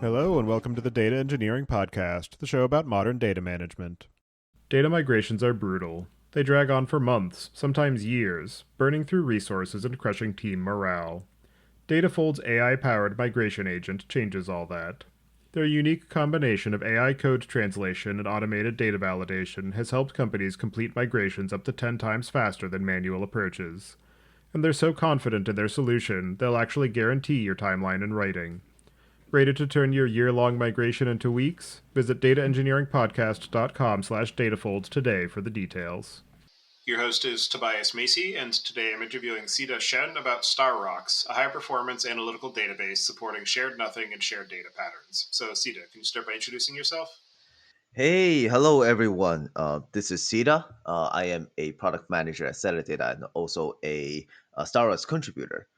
Hello, and welcome to the Data Engineering Podcast, the show about modern data management. Data migrations are brutal. They drag on for months, sometimes years, burning through resources and crushing team morale. Datafold's AI-powered migration agent changes all that. Their unique combination of AI code translation and automated data validation has helped companies complete migrations up to 10 times faster than manual approaches. And they're so confident in their solution, they'll actually guarantee your timeline in writing. Ready to turn your year-long migration into weeks? Visit dataengineeringpodcast.com/datafolds today for the details. Your host is Tobias Macy, and today I'm interviewing Sida Shen about StarRocks, a high-performance analytical database supporting shared nothing and shared data patterns. So, Sida, can you start by introducing yourself? Hey, hello everyone. This is Sida. I am a product manager at CelerData and also a StarRocks contributor.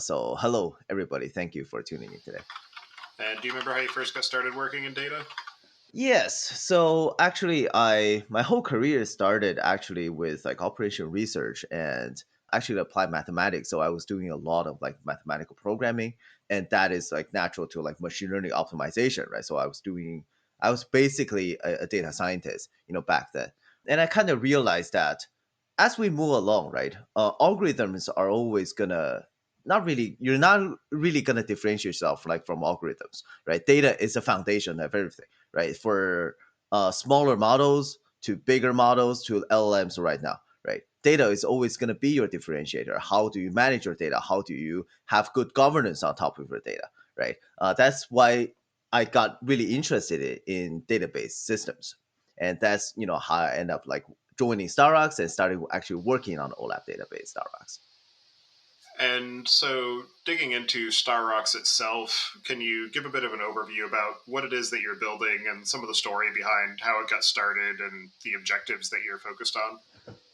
So hello everybody. Thank you for tuning in today. And do you remember how you first got started working in data? Yes. So actually, my whole career started actually with like operation research and actually applied mathematics. So I was doing a lot of like mathematical programming, and that is like natural to like machine learning optimization, right? So I was basically a data scientist, back then, and I kind of realized that as we move along, right, algorithms are always gonna you're not really gonna differentiate yourself like from algorithms, right? Data is the foundation of everything, right? For smaller models to bigger models to LLMs right now, right? Data is always going to be your differentiator. How do you manage your data? How do you have good governance on top of your data, right? That's why I got really interested in database systems, and that's how I end up like joining StarRocks and started actually working on OLAP database StarRocks. And so, digging into StarRocks itself, can you give a bit of an overview about what it is that you're building and some of the story behind how it got started and the objectives that you're focused on?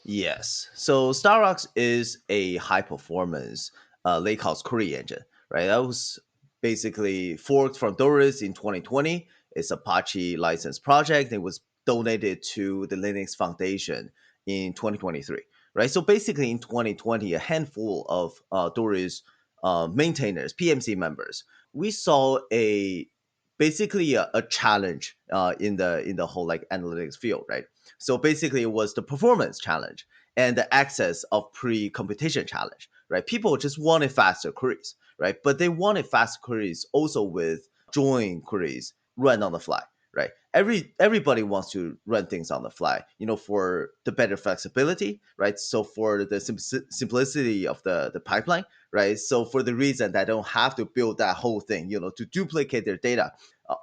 Yes. So StarRocks is a high performance Lakehouse query engine, right? That was basically forked from Doris in 2020. It's Apache licensed project. It was donated to the Linux Foundation in 2023, right? So basically in 2020, a handful of Doris maintainers, PMC members, we saw basically a challenge in the whole like analytics field, right? So basically, it was the performance challenge and the access of pre-computation challenge, right? People just wanted faster queries, right? But they wanted fast queries also with join queries run on the fly, right? Everybody wants to run things on the fly, for the better flexibility, right? So for the simplicity of the pipeline, right? So for the reason that I don't have to build that whole thing, to duplicate their data,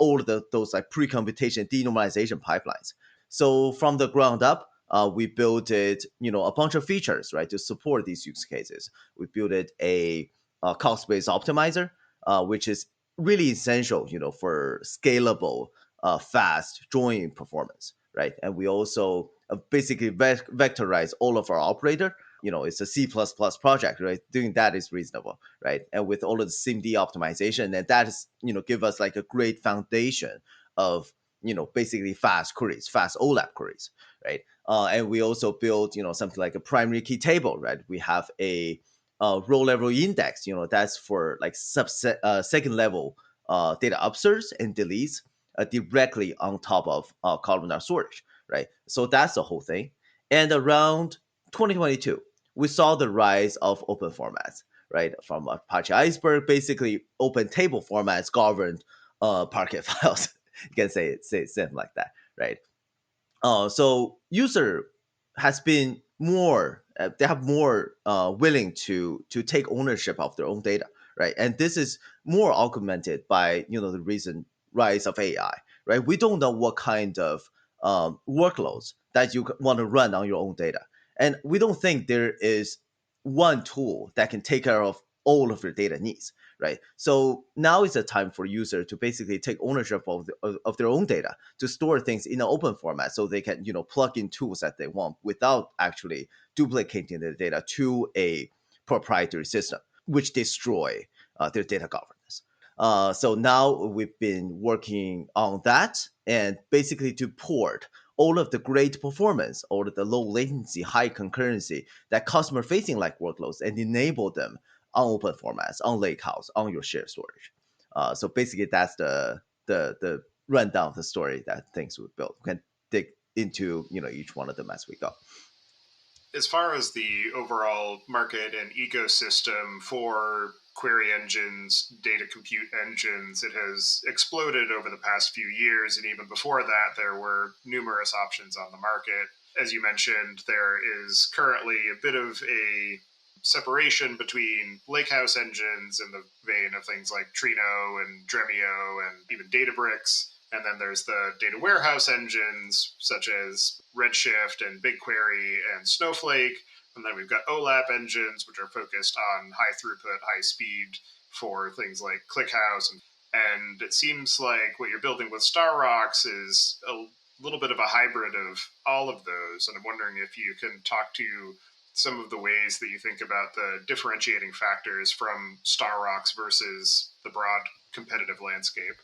all of those like pre-computation denormalization pipelines. So from the ground up, we built it, a bunch of features, right, to support these use cases. We built it a cost-based optimizer, which is really essential, for scalable, fast join performance, right? And we also basically vectorize all of our operator. It's a C++ project, right? Doing that is reasonable, right? And with all of the SIMD optimization, and that is, give us like a great foundation of basically fast queries, fast OLAP queries, right? And we also build, something like a primary key table, right? We have a row level index, that's for like second level data upserts and deletes directly on top of columnar storage, right? So that's the whole thing. And around 2022, we saw the rise of open formats, right? From Apache Iceberg, basically open table formats governed Parquet files. You can say something like that, right? So user has been more they have more willing to take ownership of their own data, right? And this is more augmented by the recent rise of AI, right? We don't know what kind of workloads that you want to run on your own data, and we don't think there is one tool that can take care of all of your data needs, right? So now is the time for user to basically take ownership of their own data, to store things in an open format so they can plug in tools that they want without actually duplicating their data to a proprietary system, which destroy their data governance. So now we've been working on that, and basically to port all of the great performance, all of the low latency, high concurrency that customer facing like workloads, and enable them on open formats, on Lakehouse, on your shared storage. So basically, that's the rundown of the story that things we built. We can dig into each one of them as we go. As far as the overall market and ecosystem for query engines, data compute engines, it has exploded over the past few years. And even before that, there were numerous options on the market. As you mentioned, there is currently a bit of a separation between Lakehouse engines in the vein of things like Trino and Dremio and even Databricks. And then there's the data warehouse engines such as Redshift and BigQuery and Snowflake. And then we've got OLAP engines, which are focused on high throughput, high speed for things like ClickHouse. And it seems like what you're building with StarRocks is a little bit of a hybrid of all of those. And I'm wondering if you can talk to some of the ways that you think about the differentiating factors from StarRocks versus the broad competitive landscape.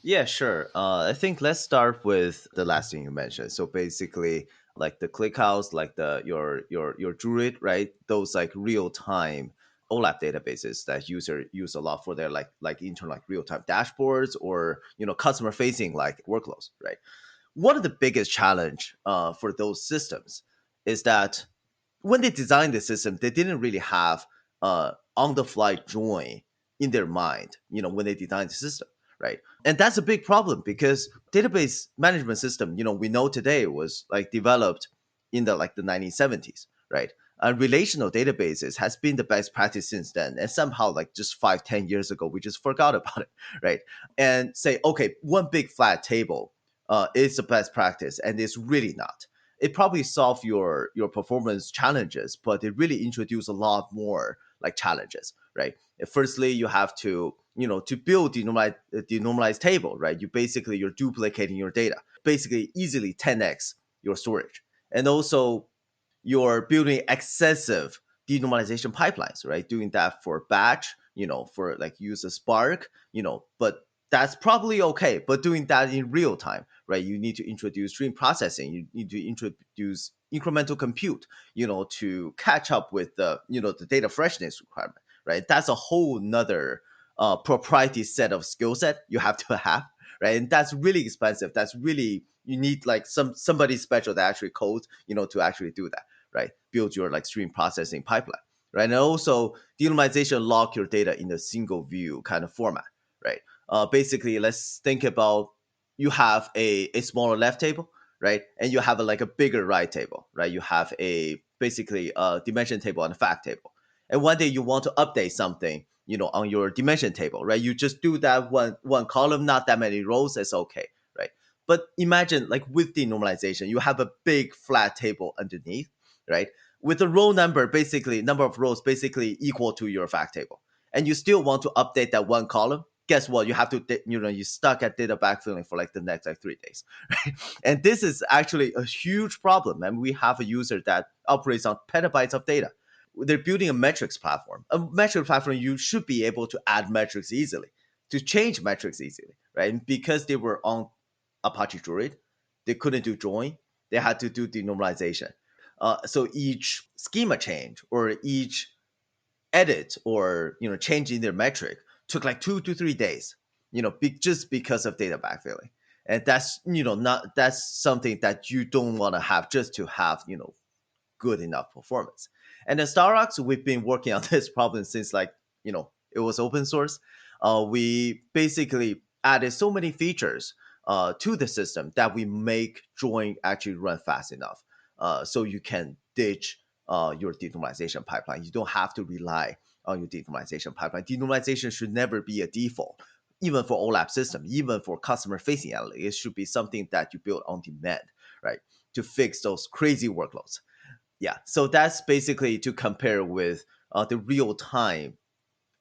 Yeah, sure. I think let's start with the last thing you mentioned. So basically, like the ClickHouse, like your Druid, right? Those like real time OLAP databases that user use a lot for their like internal like real time dashboards or customer facing like workloads, right? One of the biggest challenge for those systems is that when they designed the system, they didn't really have on the fly join in their mind, when they designed the system, right? And that's a big problem because database management system, we know today was like developed in the 1970s, right? And relational databases has been the best practice since then. And somehow like just 5-10 years ago, we just forgot about it, right? And say, okay, one big flat table is the best practice, and it's really not. It probably solve your performance challenges, but it really introduce a lot more like challenges, right? Firstly, you have to to build denormalized table, right? You're duplicating your data, basically easily 10x your storage, and also you're building excessive denormalization pipelines, right? Doing that for batch, for like use a Spark, but that's probably okay. But doing that in real time, right? You need to introduce stream processing. You need to introduce incremental compute, to catch up with the data freshness requirement, right? That's a whole nother proprietary set of skill set you have to have, right? And that's really expensive. That's really you need like somebody special that actually codes, to actually do that, right? Build your like stream processing pipeline, right? And also denormalization lock your data in a single view kind of format, right? Basically, let's think about you have a smaller left table, right? And you have like a bigger right table, right? You have a basically a dimension table and a fact table. And one day you want to update something, on your dimension table, right? You just do that one column, not that many rows, it's okay, right? But imagine like with denormalization, you have a big flat table underneath, right? With the row number, basically number of rows basically equal to your fact table. And you still want to update that one column, guess what? You have to, you stuck at data backfilling for like the next like 3 days, right? And this is actually a huge problem. And we have a user that operates on petabytes of data. They're building a metrics platform. A metrics platform, you should be able to add metrics easily, to change metrics easily, right? And because they were on Apache Druid, they couldn't do join. They had to do denormalization. So each schema change or each edit or change in their metric took like 2 to 3 days, just because of data backfilling. And that's not that's something that you don't want to have just to have good enough performance. And at StarRocks, we've been working on this problem since like it was open source. We basically added so many features to the system that we make join actually run fast enough, so you can ditch your denormalization pipeline. You don't have to rely on your denormalization pipeline. Denormalization should never be a default, even for OLAP system, even for customer facing analytics. It should be something that you build on demand, right, to fix those crazy workloads. Yeah, so that's basically to compare with the real time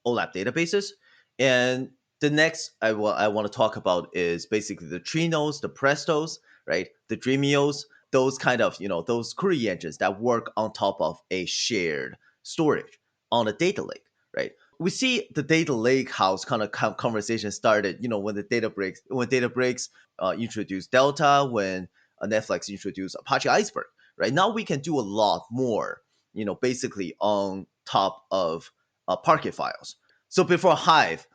OLAP databases. And the next I want to talk about is basically the Trinos, the Prestos, right? The Dremios, those kind of, those query engines that work on top of a shared storage on a data lake, right? We see the data lake house kind of conversation started, when Databricks introduced Delta, when Netflix introduced Apache Iceberg, right? Now we can do a lot more, basically on top of Parquet files. So before Hive,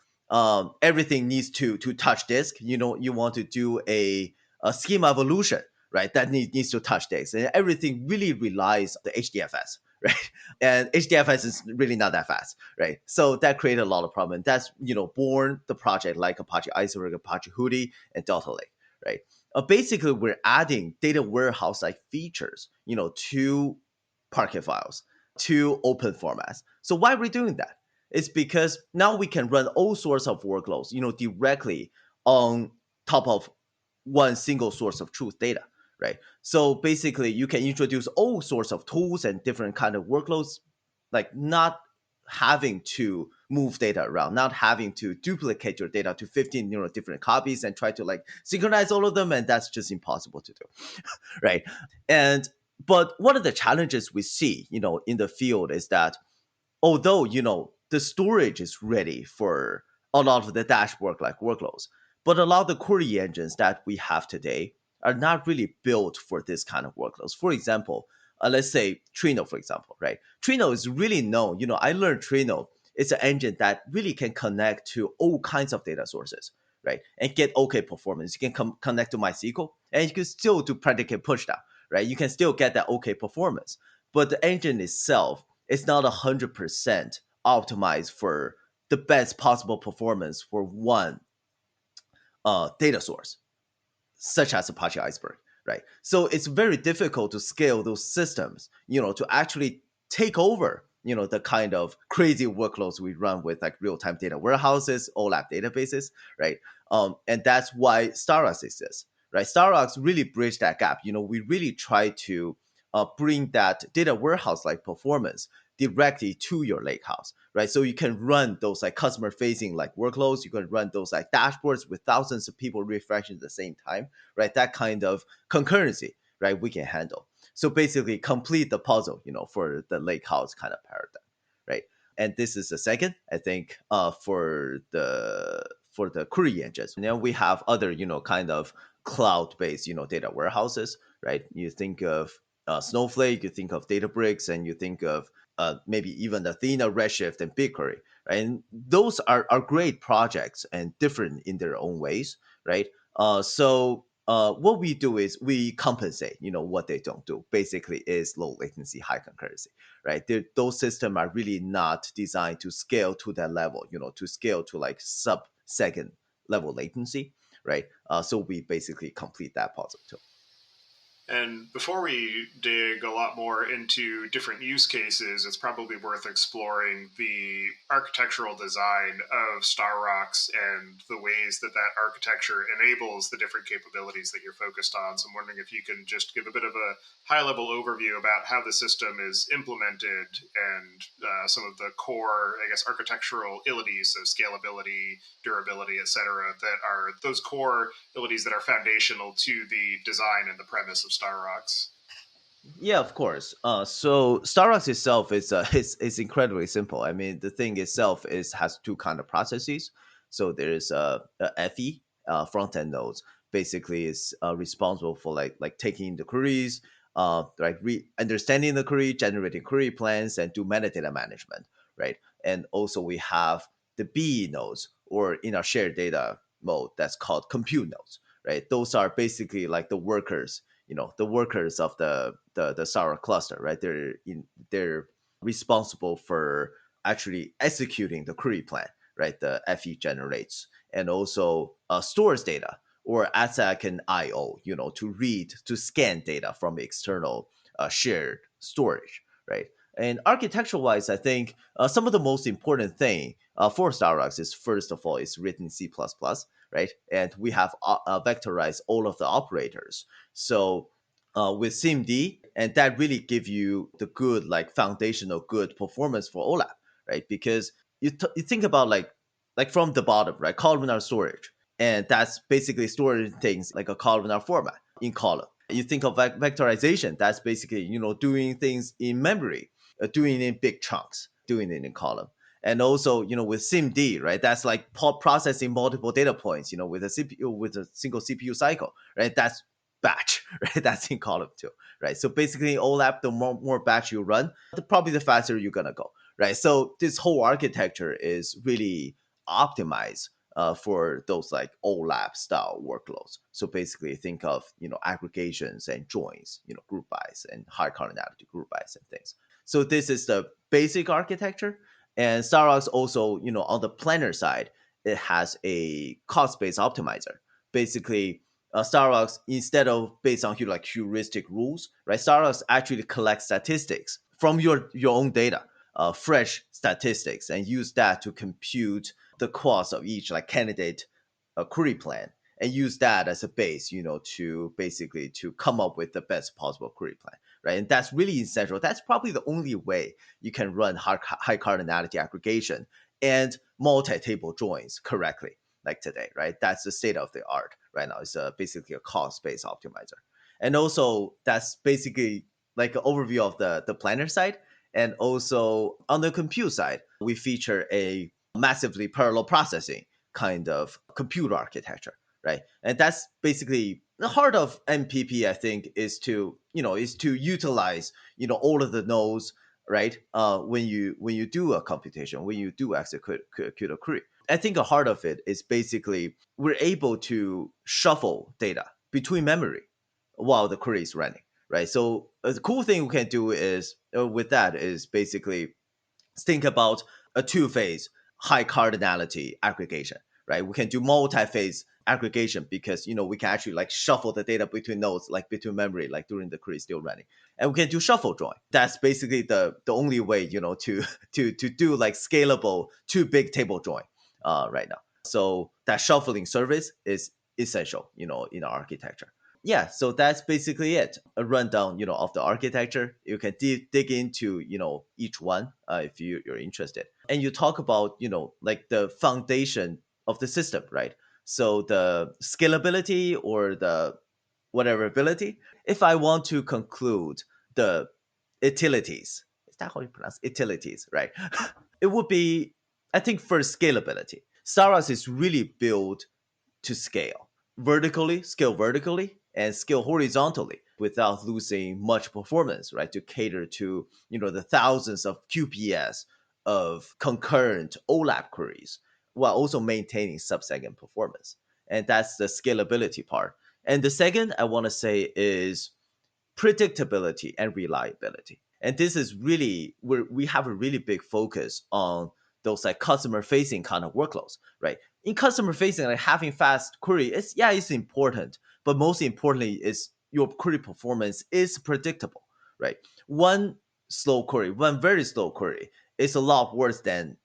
everything needs to touch disk. You want to do a schema evolution, right? That needs to touch disk, and everything really relies on the HDFS, right? And HDFS is really not that fast, right? So that created a lot of problem. That's born the project like Apache Iceberg, Apache Hudi, and Delta Lake, right? Basically, we're adding data warehouse like features, to Parquet files, to open formats. So why are we doing that? It's because now we can run all sorts of workloads, directly on top of one single source of truth data, right? So basically, you can introduce all sorts of tools and different kind of workloads, like not having to move data around, not having to duplicate your data to 15 different copies and try to like synchronize all of them, and that's just impossible to do, right? And but one of the challenges we see, in the field is that although the storage is ready for a lot of the dashboard like workloads, but a lot of the query engines that we have today are not really built for this kind of workloads. For example, let's say Trino, for example, right? Trino is really known. I learned Trino. It's an engine that really can connect to all kinds of data sources, right? And get okay performance. You can connect to MySQL, and you can still do predicate pushdown, right? You can still get that okay performance. But the engine itself is not 100% optimized for the best possible performance for one data source, such as Apache Iceberg, right? So it's very difficult to scale those systems, to actually take over, the kind of crazy workloads we run with like real-time data warehouses, OLAP databases, right? And that's why StarRocks exists, right? StarRocks really bridged that gap. We really try to bring that data warehouse-like performance directly to your Lakehouse, right? So you can run those like customer facing like workloads. You can run those like dashboards with thousands of people refreshing at the same time, right? That kind of concurrency, right? We can handle. So basically complete the puzzle, for the Lakehouse kind of paradigm, right? And this is the second, I think, for the query engines. And then we have other, kind of cloud-based, data warehouses, right? You think of Snowflake, you think of Databricks, and you think of maybe even Athena, Redshift, and BigQuery, right? And those are great projects and different in their own ways, right? So what we do is we compensate, what they don't do. Basically, is low latency, high concurrency, right? Those systems are really not designed to scale to that level, to scale to like sub-second level latency, right? So we basically complete that puzzle too. And before we dig a lot more into different use cases, it's probably worth exploring the architectural design of StarRocks and the ways that that architecture enables the different capabilities that you're focused on. So I'm wondering if you can just give a bit of a high-level overview about how the system is implemented and some of the core, I guess, architectural abilities, so scalability, durability, et cetera, that are those core abilities that are foundational to the design and the premise of StarRocks. Yeah, of course. So StarRocks itself is incredibly simple. I mean, the thing itself has two kind of processes. So there's a FE front end nodes. Basically, is responsible for like taking the queries, like understanding the query, generating query plans, and do metadata management, right? And also we have the BE nodes, or in our shared data mode, that's called compute nodes, right? Those are basically like the workers, the workers of the Sarah cluster, right? They're responsible for actually executing the query plan, right? The FE generates, and also stores data, or ASAC and IO, to scan data from external shared storage, right? And architectural wise, I think some of the most important thing for StarRocks is, first of all, it's written in C++, right? And we have vectorized all of the operators. So with SIMD, and that really give you the good, like foundational good performance for OLAP, right? Because you think about like from the bottom, right? Columnar storage, and that's basically storing things like a columnar format in column. You think of vectorization, that's basically doing things in memory, doing it in big chunks, doing it in column. And also, with SIMD, right? That's like processing multiple data points, with a CPU, with a single CPU cycle, right? That's batch, right? That's in column too, right? So basically, OLAP, the more batch you run, probably the faster you're gonna go, right? So this whole architecture is really optimize for those like OLAP style workloads. So basically think of, aggregations and joins, group bys and high cardinality group bys and things. So this is the basic architecture. And StarRocks also, on the planner side, it has a cost-based optimizer. Basically, StarRocks, instead of based on like heuristic rules, right? StarRocks actually collects statistics from your own data, fresh statistics, and use that to compute the cost of each like candidate query plan, and use that as a base, to basically to come up with the best possible query plan, right? And that's really essential. That's probably the only way you can run high cardinality aggregation and multi-table joins correctly, like today, right? That's the state of the art right now. It's basically a cost-based optimizer. And also that's basically like an overview of the planner side. And also on the compute side, we feature a massively parallel processing kind of computer architecture, right? And that's basically the heart of MPP, I think, is to utilize all of the nodes, right? When you do a computation, when you do execute a query. I think the heart of it is basically we're able to shuffle data between memory while the query is running, right? So the cool thing we can do is with that is basically think about a two-phase high cardinality aggregation, right? We can do multi-phase aggregation because we can actually like shuffle the data between nodes, like between memory, like during the query still running, and we can do shuffle join. That's basically the only way to do like scalable two big table join right now. So that shuffling service is essential, in our architecture. Yeah, so that's basically it. A rundown, of the architecture. You can dig into, each one if you're interested. And you talk about, like the foundation of the system, right? So the scalability or the whatever ability. If I want to conclude the utilities, is that how you pronounce utilities, right? It would be, I think, first scalability. Saras is really built to scale vertically and scale horizontally without losing much performance, right? To cater to, the thousands of QPS of concurrent OLAP queries while also maintaining sub-second performance. And that's the scalability part. And the second I want to say is predictability and reliability. And this is really where we have a really big focus on those like customer facing kind of workloads, right? In customer facing, like having fast query it's important, but most importantly is your query performance is predictable, right? One very slow query is a lot worse than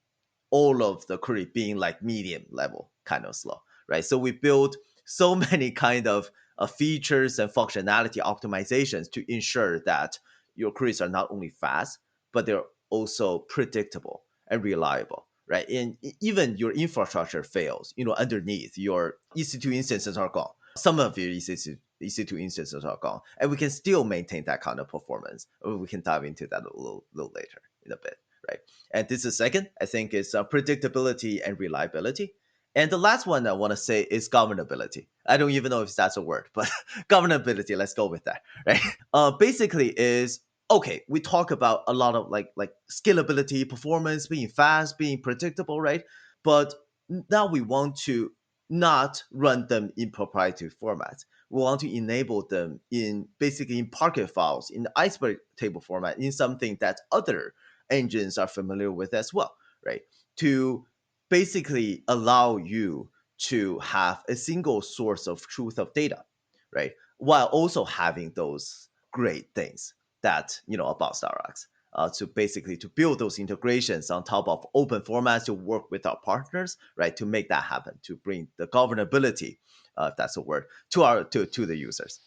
all of the query being like medium level kind of slow, right? So we build so many kind of features and functionality optimizations to ensure that your queries are not only fast, but they're also predictable and reliable, right? And even your infrastructure fails, underneath your EC2 instances are gone. Some of your EC2 instances are gone, and we can still maintain that kind of performance. We can dive into that a little later in a bit, right? And this is second, I think, is predictability and reliability. And the last one I want to say is governability. I don't even know if that's a word, but governability, let's go with that, right? Basically is, okay, we talk about a lot of like scalability, performance, being fast, being predictable, right? But now we want to not run them in proprietary formats. We want to enable them in basically in Parquet files, in the Iceberg table format, in something that other engines are familiar with as well, right? To basically allow you to have a single source of truth of data, right? While also having those great things that, about StarRocks. To basically to build those integrations on top of open formats to work with our partners, right? To make that happen, to bring the governability, if that's a word, to the users.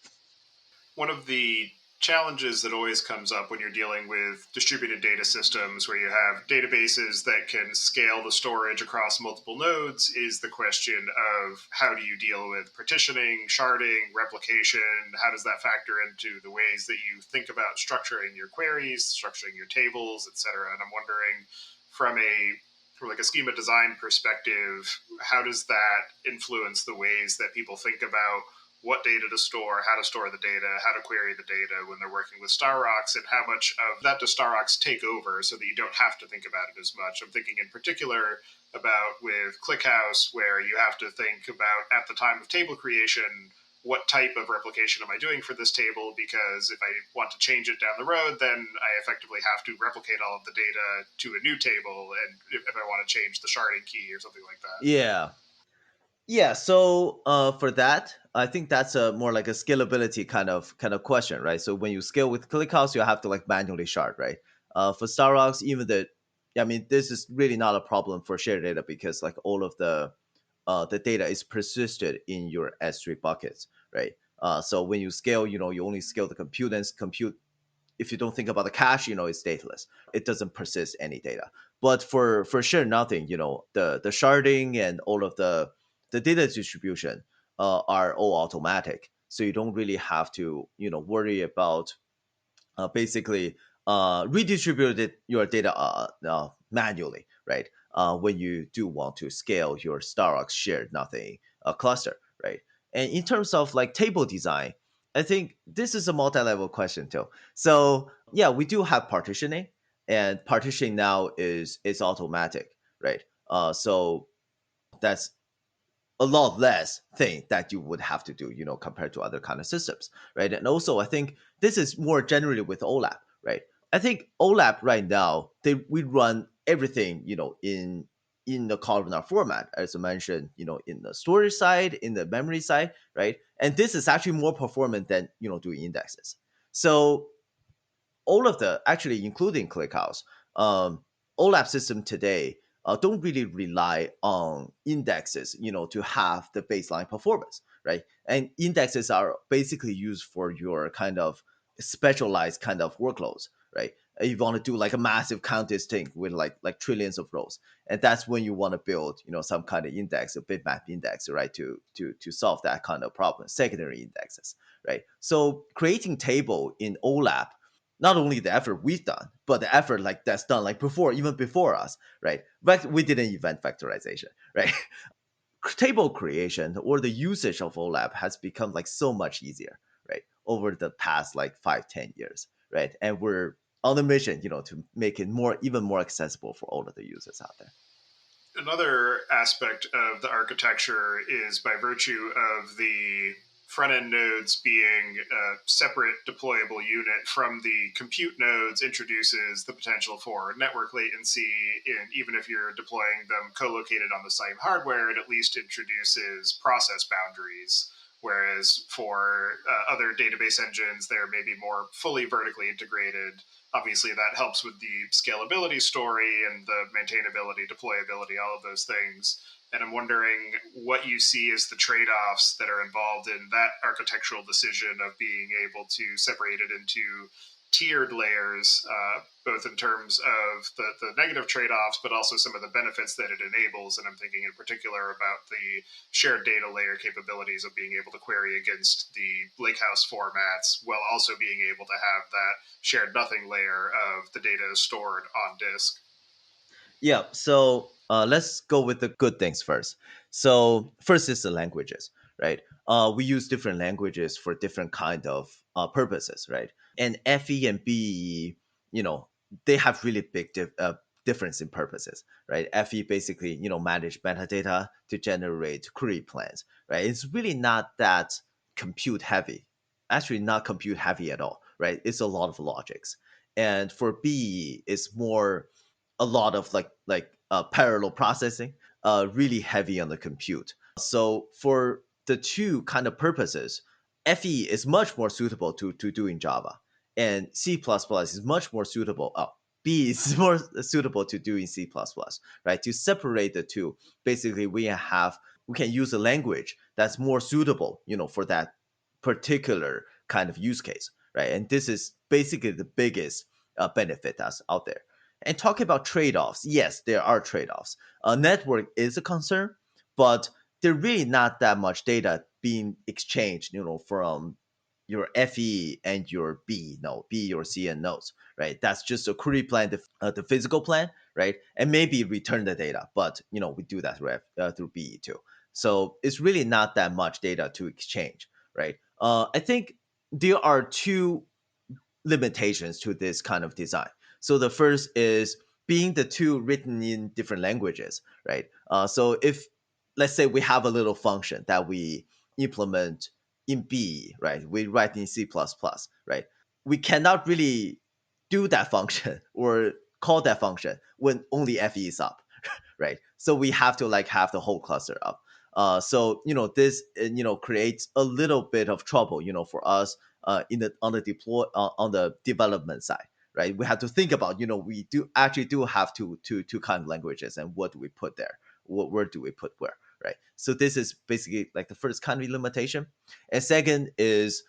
One of the challenges that always comes up when you're dealing with distributed data systems where you have databases that can scale the storage across multiple nodes is the question of how do you deal with partitioning, sharding, replication? How does that factor into the ways that you think about structuring your queries, structuring your tables, etc.? And I'm wondering from like a schema design perspective, how does that influence the ways that people think about what data to store the data, how to query the data when they're working with StarRocks, and how much of that does StarRocks take over so that you don't have to think about it as much. I'm thinking in particular about with ClickHouse, where you have to think about at the time of table creation, what type of replication am I doing for this table? Because if I want to change it down the road, then I effectively have to replicate all of the data to a new table, and if I want to change the sharding key or something like that. Yeah. Yeah, so for that, I think that's a more like a scalability kind of question, right? So when you scale with ClickHouse, you have to like manually shard, right? For StarRocks, even I mean, this is really not a problem for shared data because like all of the data is persisted in your S3 buckets, right? So when you scale, you only scale the compute, and compute, if you don't think about the cache, it's stateless. It doesn't persist any data. But for sure nothing, the sharding and all of the data distribution are all automatic. So you don't really have to, worry about basically redistributed your data manually, right? When you do want to scale your StarRocks shared nothing cluster, right? And in terms of like table design, I think this is a multi-level question too. So yeah, we do have partitioning, and partitioning now is automatic, right? So that's a lot less thing that you would have to do, compared to other kind of systems, right? And also, I think this is more generally with OLAP, right? I think OLAP right now we run everything, in the columnar format, as I mentioned, in the storage side, in the memory side, right? And this is actually more performant than doing indexes. So all of the actually including ClickHouse, OLAP system today don't really rely on indexes, to have the baseline performance, right? And indexes are basically used for your kind of specialized kind of workloads, right? You want to do like a massive count thing with like trillions of rows, and that's when you want to build, some kind of index, a bitmap index, right? To solve that kind of problem, secondary indexes, right? So creating table in OLAP, not only the effort we've done, but the effort like that's done like before, even before us, right? But we didn't invent factorization, right? Table creation or the usage of OLAP has become like so much easier, right? Over the past like 5-10 years, right? And we're on a mission, to make it even more accessible for all of the users out there. Another aspect of the architecture is by virtue of the front end nodes being a separate deployable unit from the compute nodes, introduces the potential for network latency. And even if you're deploying them co-located on the same hardware, it at least introduces process boundaries. Whereas for other database engines, they're maybe more fully vertically integrated. Obviously, that helps with the scalability story and the maintainability, deployability, all of those things. And I'm wondering what you see as the trade-offs that are involved in that architectural decision of being able to separate it into tiered layers, both in terms of the negative trade-offs, but also some of the benefits that it enables. And I'm thinking in particular about the shared data layer capabilities of being able to query against the Lakehouse formats, while also being able to have that shared nothing layer of the data stored on disk. Yeah, so let's go with the good things first. So first is the languages, right? We use different languages for different kind of purposes, right? And FE and BE, they have really big difference in purposes, right? FE basically, manage metadata to generate query plans, right? It's really not that compute heavy, actually not compute heavy at all, right? It's a lot of logics. And for BE, it's more a lot of parallel processing, really heavy on the compute. So for the two kind of purposes, FE is much more suitable to do in Java, and C++ is much more suitable. B is more suitable to do in C++, right? To separate the two, basically we can use a language that's more suitable, for that particular kind of use case, right? And this is basically the biggest benefit that's out there. And talking about trade-offs, yes, there are trade-offs. Network is a concern, but there's really not that much data being exchanged, from your FE and your B or C and nodes, right? That's just a query plan, the physical plan, right? And maybe return the data, but we do that through BE too. So it's really not that much data to exchange. right? I think there are two limitations to this kind of design. So the first is being the two written in different languages, right? So if, let's say, we have a little function that we implement in B, right? We write in C++, right? We cannot really do that function or call that function when only FE is up, right? So we have to like have the whole cluster up. So this creates a little bit of trouble for us in the on the deploy on the development side, right? We have to think about we do have two kind of languages, and what do we put there? Where do we put where? Right. So this is basically like the first kind of limitation, and second is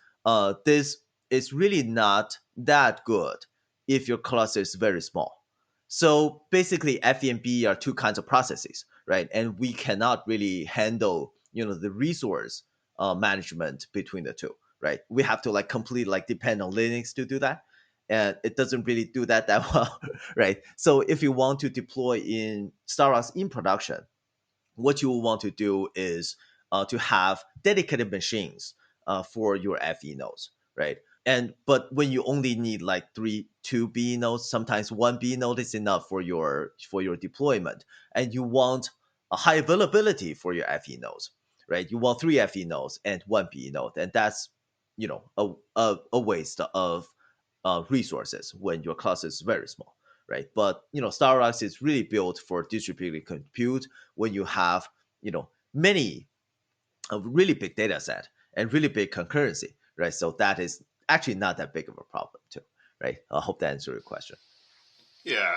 this is really not that good if your cluster is very small. So basically, FE and BE are two kinds of processes, right? And we cannot really handle, the resource management between the two, right? We have to like completely like depend on Linux to do that, and it doesn't really do that well, right? So if you want to deploy in StarRocks in production, what you will want to do is to have dedicated machines for your FE nodes, right? And but when you only need like two B nodes, sometimes one B node is enough for your deployment, and you want a high availability for your FE nodes, right? You want three FE nodes and one B node, and that's a waste of resources when your cluster is very small, right? But StarRocks is really built for distributed compute when you have many a really big data set and really big concurrency, right? So that is actually not that big of a problem too, right? I hope that answers your question. Yeah.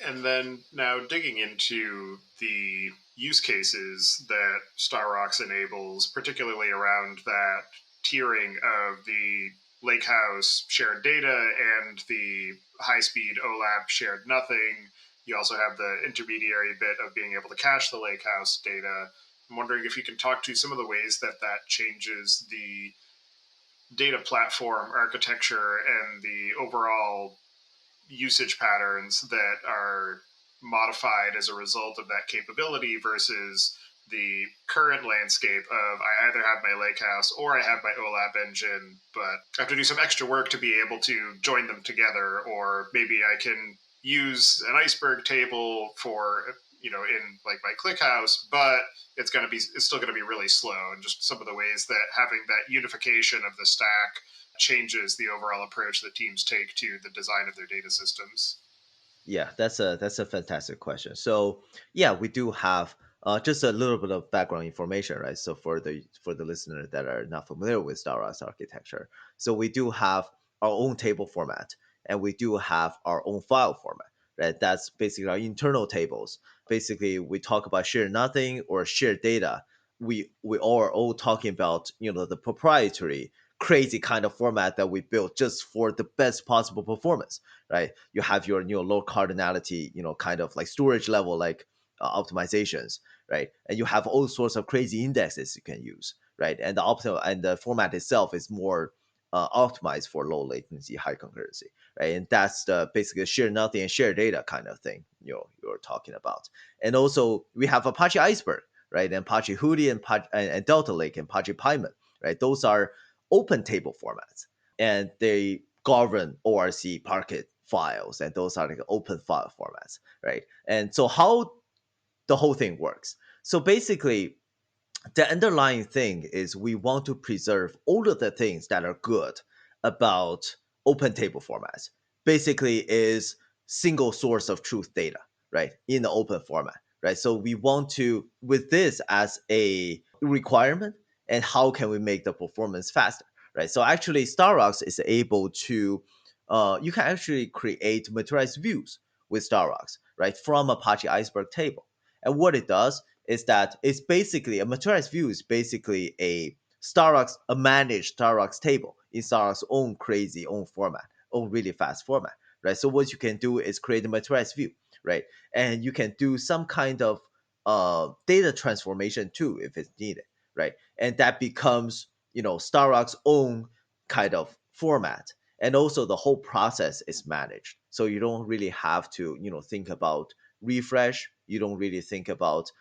And then now digging into the use cases that StarRocks enables, particularly around that tiering of the Lakehouse shared data and the high speed OLAP shared nothing. You also have the intermediary bit of being able to cache the Lakehouse data. I'm wondering if you can talk to some of the ways that that changes the data platform architecture and the overall usage patterns that are modified as a result of that capability versus the current landscape of I either have my Lakehouse or I have my OLAP engine, but I have to do some extra work to be able to join them together, or maybe I can use an iceberg table for in like my ClickHouse, but it's still gonna be really slow, and just some of the ways that having that unification of the stack changes the overall approach that teams take to the design of their data systems. Yeah, that's a fantastic question. So yeah, we do have just a little bit of background information, right? So for the listener that are not familiar with StarRocks architecture, so we do have our own table format, and we do have our own file format, right? That's basically our internal tables. Basically, we talk about share nothing or share data. We are all talking about the proprietary crazy kind of format that we built just for the best possible performance, right? You have your low cardinality, kind of like storage level, like optimizations, right? And you have all sorts of crazy indexes you can use, right? And the format itself is more optimized for low latency, high concurrency, right? And that's the basically share nothing and share data kind of thing you're talking about. And also we have Apache Iceberg, right? And Apache Hudi and Delta Lake and Apache Python, right? Those are open table formats, and they govern ORC Parquet files, and those are like open file formats, right? And so how the whole thing works. So basically, the underlying thing is we want to preserve all of the things that are good about open table formats. Basically, is single source of truth data, right, in the open format, right? So we want to, with this as a requirement, and how can we make the performance faster, right? So actually, StarRocks is able to, you can actually create materialized views with StarRocks, right, from Apache Iceberg table. And what it does is that it's basically a materialized view is basically a managed StarRocks table in StarRocks' own crazy own format, own really fast format, right? So what you can do is create a materialized view, right? And you can do some kind of data transformation too if it's needed, right? And that becomes StarRocks' own kind of format. And also the whole process is managed, so you don't really have to think about refresh. You don't really think about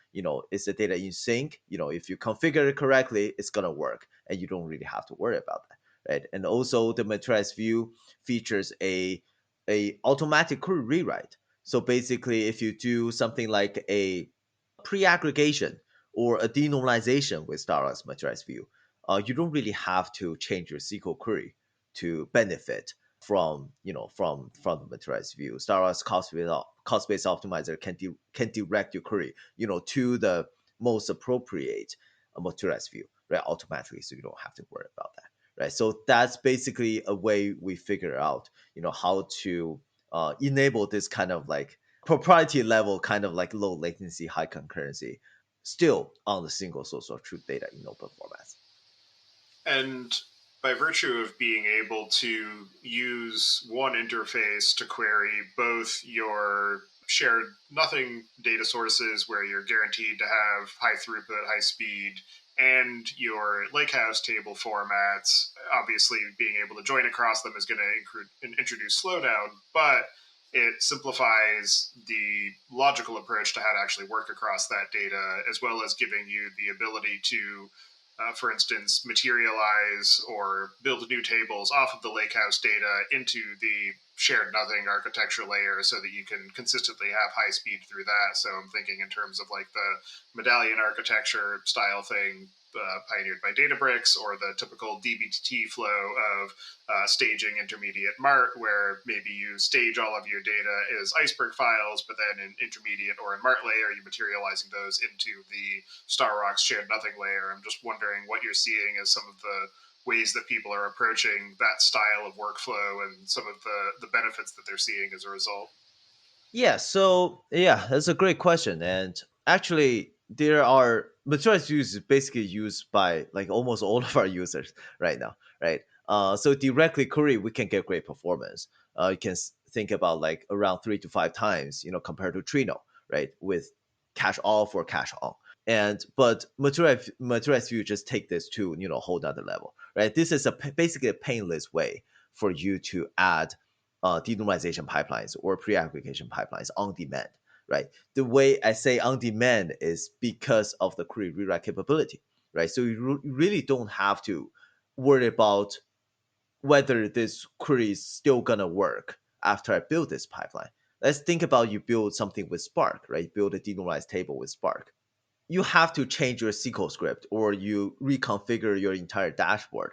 is the data in sync. If you configure it correctly, it's going to work, and you don't really have to worry about that, right? And also the materialized view features a automatic query rewrite. So basically, if you do something like a pre-aggregation or a denormalization with StarRocks materialized view, you don't really have to change your SQL query to benefit from from the materialized view. StarRocks cost-based optimizer can direct your query to the most appropriate materialized view, right, automatically, so you don't have to worry about that, right? So that's basically a way we figure out how to enable this kind of like proprietary level kind of like low latency, high concurrency, still on the single source of truth data in open formats. And by virtue of being able to use one interface to query both your shared nothing data sources where you're guaranteed to have high throughput, high speed, and your Lakehouse table formats, obviously being able to join across them is going to introduce slowdown, but it simplifies the logical approach to how to actually work across that data, as well as giving you the ability to for instance, materialize or build new tables off of the Lakehouse data into the shared nothing architecture layer so that you can consistently have high speed through that. So I'm thinking in terms of like the medallion architecture style thing pioneered by Databricks, or the typical DBT flow of staging intermediate MART, where maybe you stage all of your data as Iceberg files, but then in intermediate or in MART layer, you're materializing those into the StarRocks shared nothing layer. I'm just wondering what you're seeing as some of the ways that people are approaching that style of workflow and some of the benefits that they're seeing as a result. Yeah, that's a great question. And actually, there are materialized views is basically used by like almost all of our users right now, right? So directly query, we can get great performance. You can think about like around 3 to 5 times, compared to Trino, right? With cache off or cache on. And but materialized view just take this to a whole other level, right? This is basically a painless way for you to add denormalization pipelines or pre-aggregation pipelines on demand, right? The way I say on demand is because of the query rewrite capability, right? So you really don't have to worry about whether this query is still gonna work after I build this pipeline. Let's think about you build something with Spark, right? You build a denormalized table with Spark. You have to change your SQL script or you reconfigure your entire dashboard,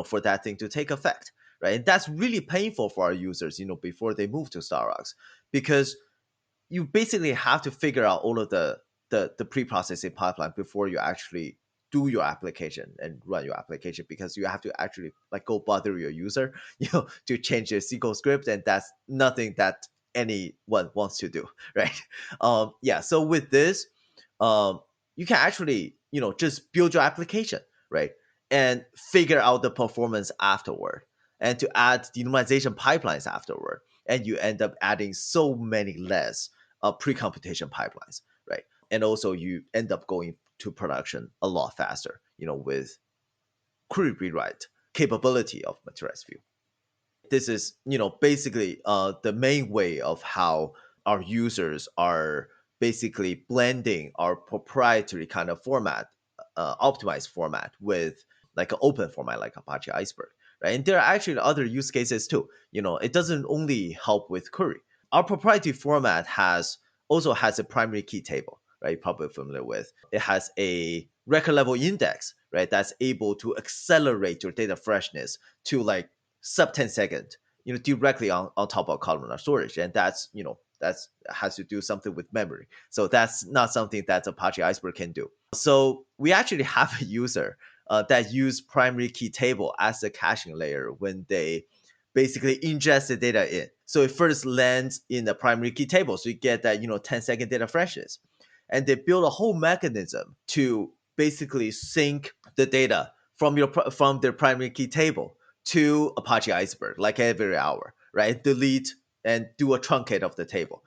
for that thing to take effect, right? And that's really painful for our users, before they move to StarRocks, because you basically have to figure out all of the pre-processing pipeline before you actually do your application and run your application, because you have to actually like go bother your user, to change their SQL script, and that's nothing that anyone wants to do, right? Yeah. So with this, um, you can actually just build your application, right, and figure out the performance afterward, and to add denormalization pipelines afterward, and you end up adding so many less pre-computation pipelines, right? And also you end up going to production a lot faster, with query rewrite capability of materialized view. This is, basically the main way of how our users are basically blending our proprietary kind of format, optimized format, with like an open format like Apache Iceberg, right? And there are actually other use cases too. It doesn't only help with query. Our proprietary format also has a primary key table, right? You're probably familiar with. It has a record level index, right? That's able to accelerate your data freshness to like sub 10 second, directly on top of columnar storage. And that's has to do something with memory. So that's not something that Apache Iceberg can do. So we actually have a user that use primary key table as a caching layer when they basically ingest the data in. So it first lands in the primary key table. So you get that, 10-second data freshness. And they build a whole mechanism to basically sync the data from their primary key table to Apache Iceberg, like every hour, right? Delete and do a truncate of the table,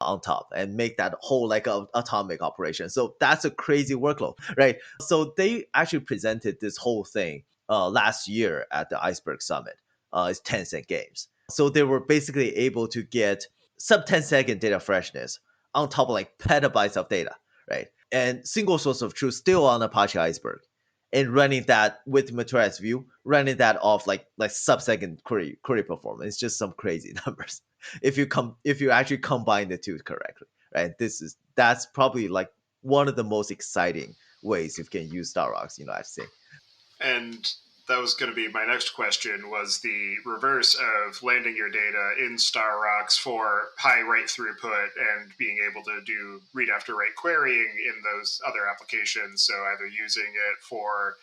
on top, and make that whole like a atomic operation. So that's a crazy workload, right? So they actually presented this whole thing last year at the Iceberg Summit. It's Tencent Games. So they were basically able to get sub 10-second data freshness on top of like petabytes of data, right? And single source of truth still on Apache Iceberg. and running that with materialized view, running that off like sub-second query performance. It's just some crazy numbers if you actually combine the two correctly, right? That's probably like one of the most exciting ways you can use StarRocks, I've seen. And that was going to be my next question, was the reverse of landing your data in StarRocks for high write throughput and being able to do read after write querying in those other applications. So either using it for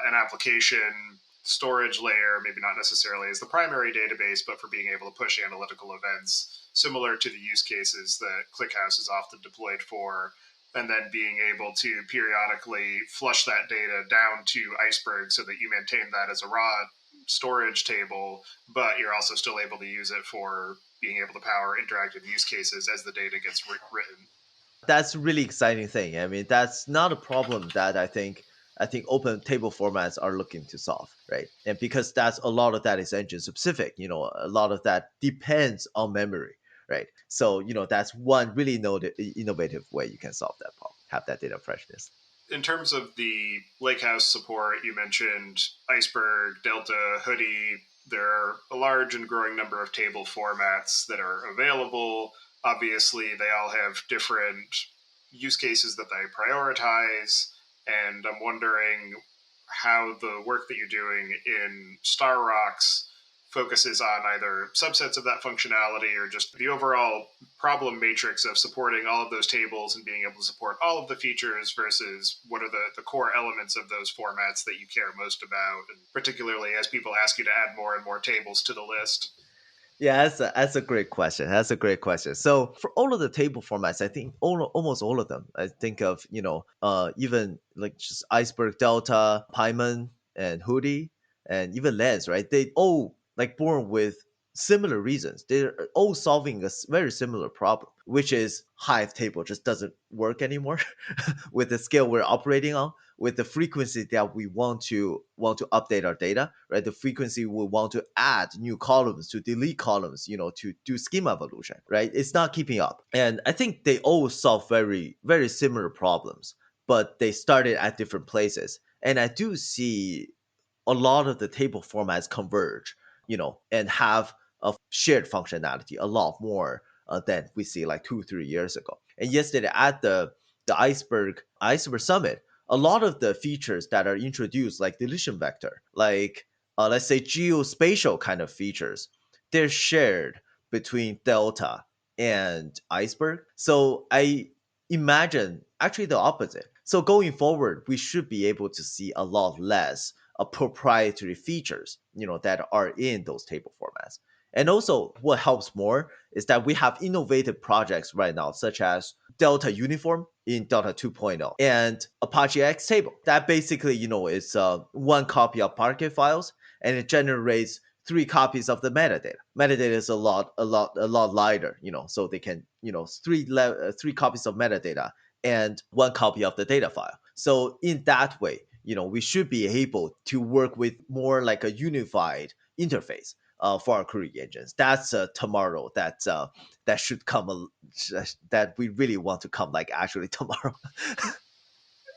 an application storage layer, maybe not necessarily as the primary database, but for being able to push analytical events, similar to the use cases that Lakehouse is often deployed for, and then being able to periodically flush that data down to Iceberg so that you maintain that as a raw storage table, but you're also still able to use it for being able to power interactive use cases as the data gets written. That's a really exciting thing. I mean, that's not a problem that I think open table formats are looking to solve, right? And because that's a lot of that is engine specific, a lot of that depends on memory, right? So, that's one really innovative way you can solve that problem, have that data freshness. In terms of the Lakehouse support, you mentioned Iceberg, Delta, Hudi. There are a large and growing number of table formats that are available. Obviously, they all have different use cases that they prioritize. And I'm wondering how the work that you're doing in StarRocks focuses on either subsets of that functionality or just the overall problem matrix of supporting all of those tables and being able to support all of the features versus what are the core elements of those formats that you care most about, and particularly as people ask you to add more and more tables to the list. Yeah, that's a great question. That's a great question. So for all of the table formats, I think almost all of them. I think of even like just Iceberg, Delta, Pyman, and Hudi, and even Lens, right? They all like born with similar reasons. They're all solving a very similar problem, which is Hive table just doesn't work anymore with the scale we're operating on, with the frequency that we want to update our data, right? The frequency we want to add new columns, to delete columns, to do schema evolution, right? It's not keeping up. And I think they all solve very, very similar problems, but they started at different places. And I do see a lot of the table formats converge, and have a shared functionality a lot more than we see like 2-3 years ago. And yesterday at the Iceberg Summit, a lot of the features that are introduced, like deletion vector, like let's say geospatial kind of features, they're shared between Delta and Iceberg. So I imagine actually the opposite. So going forward, we should be able to see a lot less proprietary features, that are in those table formats. And also, what helps more is that we have innovative projects right now, such as Delta Uniform in Delta 2.0 and Apache X Table. That basically, is one copy of Parquet files, and it generates 3 copies of the metadata. Metadata is a lot lighter, so they can, three copies of metadata and 1 copy of the data file. So in that way, we should be able to work with more like a unified interface for our query engines. That's tomorrow. That should come. That we really want to come like actually tomorrow.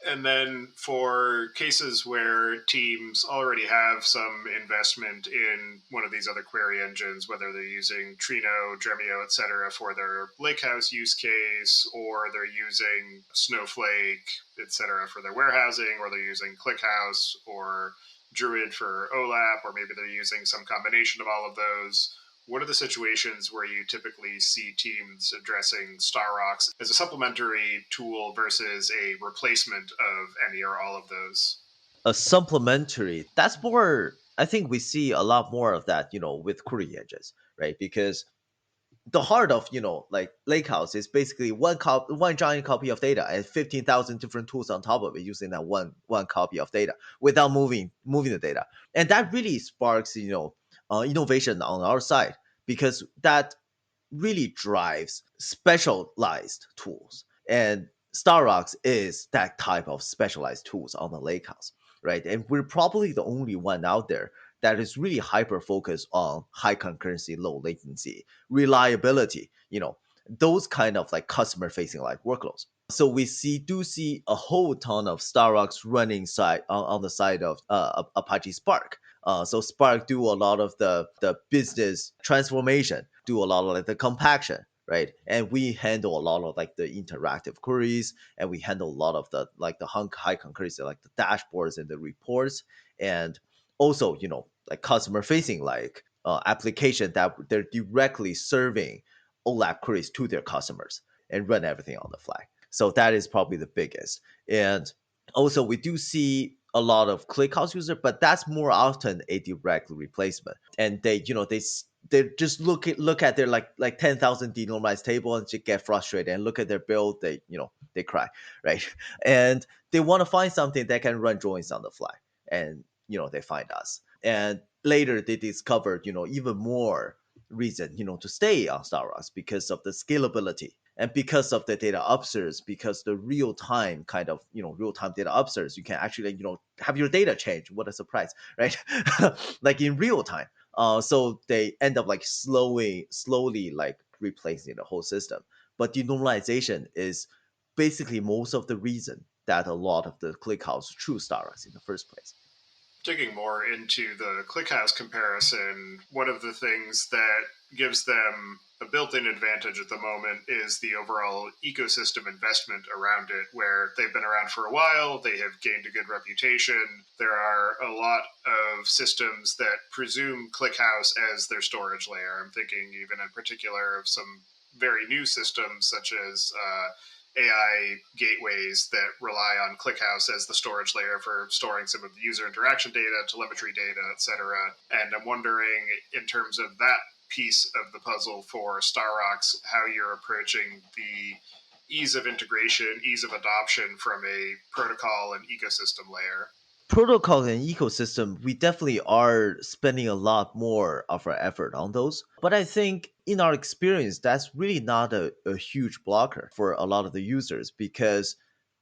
And then for cases where teams already have some investment in one of these other query engines, whether they're using Trino, Dremio, etc., for their Lakehouse use case, or they're using Snowflake, etc., for their warehousing, or they're using ClickHouse or Druid for OLAP, or maybe they're using some combination of all of those. What are the situations where you typically see teams addressing StarRocks as a supplementary tool versus a replacement of any or all of those? A supplementary. That's more. I think we see a lot more of that, with query engines, right? Because the heart of like Lakehouse is basically one giant copy of data and 15,000 different tools on top of it, using that one copy of data without moving the data. And that really sparks innovation on our side, because that really drives specialized tools. And StarRocks is that type of specialized tools on the Lakehouse, right? And we're probably the only one out there that is really hyper focused on high concurrency, low latency, reliability, those kind of like customer facing like workloads. So we do see a whole ton of StarRocks running side on the side of Apache Spark. So Spark do a lot of the business transformation, do a lot of like the compaction, right? And we handle a lot of like the interactive queries, and we handle a lot of the like the high concurrency, like the dashboards and the reports, and also like customer facing like application that they're directly serving OLAP queries to their customers and run everything on the fly. So that is probably the biggest. And also we do see a lot of ClickHouse user, but that's more often a direct replacement. And they just look at their like 10,000 denormalized table and just get frustrated and look at their build, they cry, right? And they want to find something that can run joins on the fly. And they find us. And later they discovered, even more reason, to stay on StarRocks because of the scalability and because of the data upserts, because the real time kind of, real time data upserts, you can actually, have your data change. What a surprise, right? Like in real time. So they end up like slowly like replacing the whole system. But denormalization is basically most of the reason that a lot of the ClickHouse choose StarRocks in the first place. Digging more into the ClickHouse comparison, one of the things that gives them a built-in advantage at the moment is the overall ecosystem investment around it, where they've been around for a while, they have gained a good reputation. There are a lot of systems that presume ClickHouse as their storage layer. I'm thinking even in particular of some very new systems such as AI gateways that rely on ClickHouse as the storage layer for storing some of the user interaction data, telemetry data, etc. And I'm wondering, in terms of that piece of the puzzle for StarRocks, how you're approaching the ease of integration, ease of adoption from a protocol and ecosystem layer. Protocol and ecosystem, we definitely are spending a lot more of our effort on those. But I think in our experience, that's really not a huge blocker for a lot of the users, because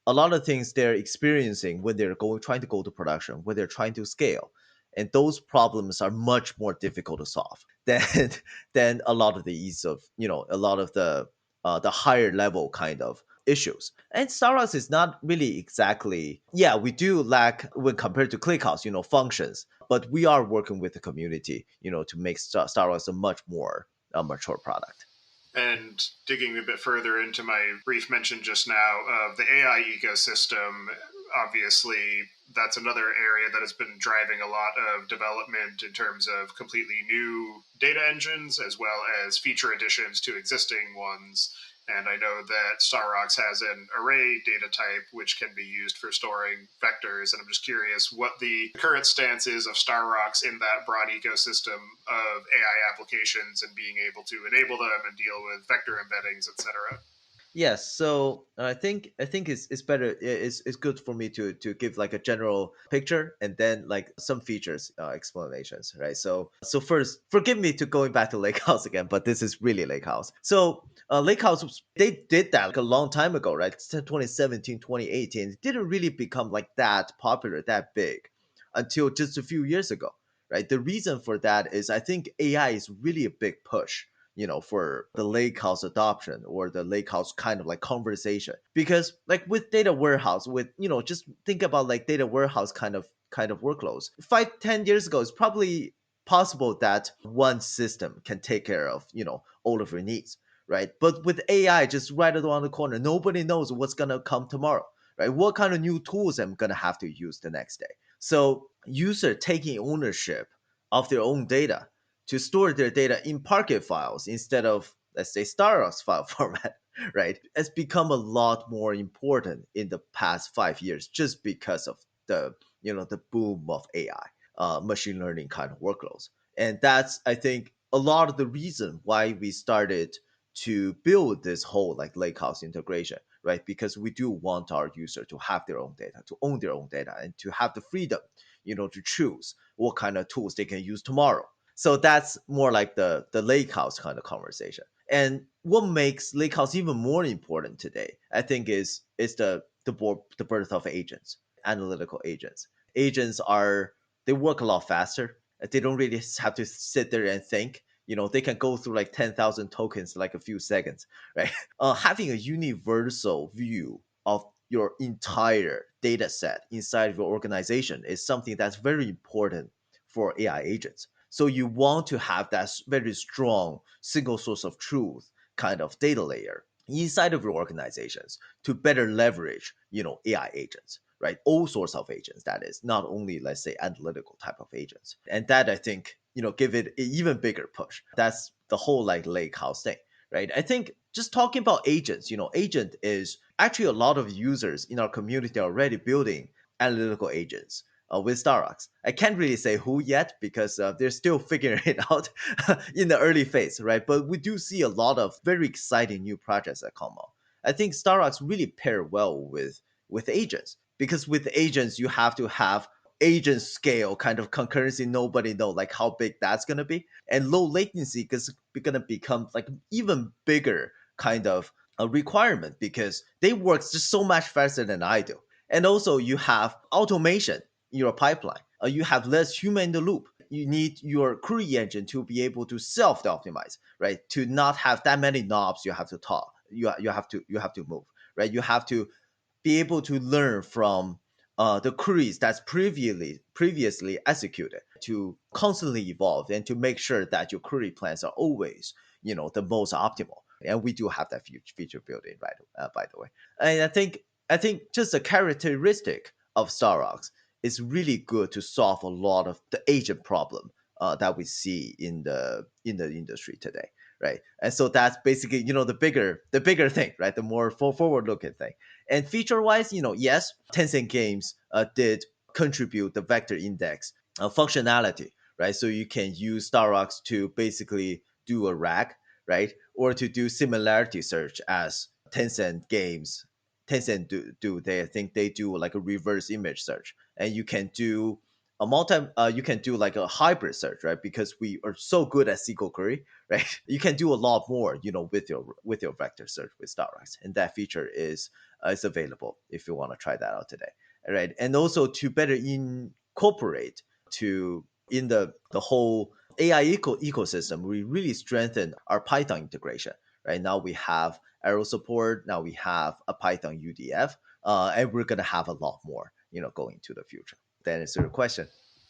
a lot of things they're experiencing when they're trying to go to production, when they're trying to scale. And those problems are much more difficult to solve than than a lot of the ease of, a lot of the higher level kind of issues. And StarRocks is not really exactly, yeah, we do lack when compared to ClickHouse, functions, but we are working with the community, to make StarRocks a much more mature product. And digging a bit further into my brief mention just now of the AI ecosystem, obviously that's another area that has been driving a lot of development in terms of completely new data engines as well as feature additions to existing ones. And I know that StarRocks has an array data type which can be used for storing vectors. And I'm just curious what the current stance is of StarRocks in that broad ecosystem of AI applications and being able to enable them and deal with vector embeddings, etc. Yes, so I think it's better. It's good for me to give like a general picture and then like some features explanations, right? So first, forgive me to going back to Lakehouse again, but this is really Lakehouse. So Lakehouse, they did that like a long time ago, right? It's 2017, 2018. It didn't really become like that popular, that big, until just a few years ago, right? The reason for that is I think AI is really a big push, for the lakehouse adoption or the lakehouse kind of like conversation. Because like with data warehouse, with just think about like data warehouse kind of workloads. 5, 10 years ago, it's probably possible that one system can take care of, all of your needs, right? But with AI just right around the corner, nobody knows what's gonna come tomorrow, right? What kind of new tools I'm gonna have to use the next day. So user taking ownership of their own data to store their data in Parquet files instead of, let's say, StarRocks file format, right? Has become a lot more important in the past 5 years just because of the boom of AI, machine learning kind of workloads. And that's, I think, a lot of the reason why we started to build this whole like lakehouse integration, right? Because we do want our user to have their own data, to own their own data, and to have the freedom, to choose what kind of tools they can use tomorrow. So that's more like the lake house kind of conversation. And what makes lake house even more important today, I think, is the birth of agents, analytical agents. Agents are, they work a lot faster. They don't really have to sit there and think. They can go through like 10,000 tokens in like a few seconds, right? Having a universal view of your entire data set inside of your organization is something that's very important for AI agents. So you want to have that very strong single source of truth kind of data layer inside of your organizations to better leverage, AI agents, right? All sorts of agents, that is, not only, let's say, analytical type of agents. And that, I think, give it an even bigger push. That's the whole like Lakehouse thing, right? I think just talking about agents, agent is actually a lot of users in our community are already building analytical agents with StarRocks. I can't really say who yet because they're still figuring it out in the early phase, right? But we do see a lot of very exciting new projects that come out. I think StarRocks really pair well with agents because with agents you have to have agent scale kind of concurrency. Nobody know like how big that's gonna be, and low latency because it's gonna become like even bigger kind of a requirement because they work just so much faster than I do. And also you have automation in your pipeline. You have less human in the loop. You need your query engine to be able to self-optimize, right? To not have that many knobs you have to talk. You have to move, right? You have to be able to learn from the queries that's previously executed to constantly evolve and to make sure that your query plans are always the most optimal. And we do have that feature built in, right? By the way, and I think just a characteristic of StarRocks is really good to solve a lot of the agent problem that we see in the industry today, right? And so that's basically the bigger thing, right? The more forward looking thing. And feature wise, yes, Tencent Games did contribute the vector index functionality, right? So you can use StarRocks to basically do a RAG, right? Or to do similarity search as Tencent Games. Tencent do they I think they do like a reverse image search, and you can do you can do like a hybrid search, right? Because we are so good at SQL query, right? You can do a lot more, with your vector search with StarRocks, and that feature is available if you want to try that out today, right? And also to better incorporate to in the whole AI ecosystem, we really strengthen our Python integration. Right now we have arrow support. Now we have a Python UDF, and we're gonna have a lot more, going to the future. That answers your question.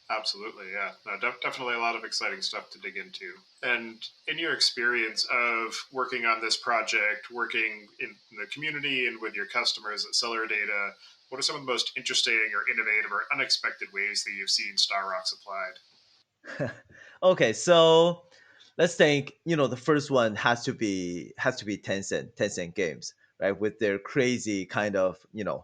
Absolutely, yeah. No, definitely a lot of exciting stuff to dig into. And in your experience of working on this project, working in the community and with your customers at CelerData, what are some of the most interesting or innovative or unexpected ways that you've seen StarRocks applied? Okay, so let's think. The first one has to be Tencent Games, right? With their crazy kind of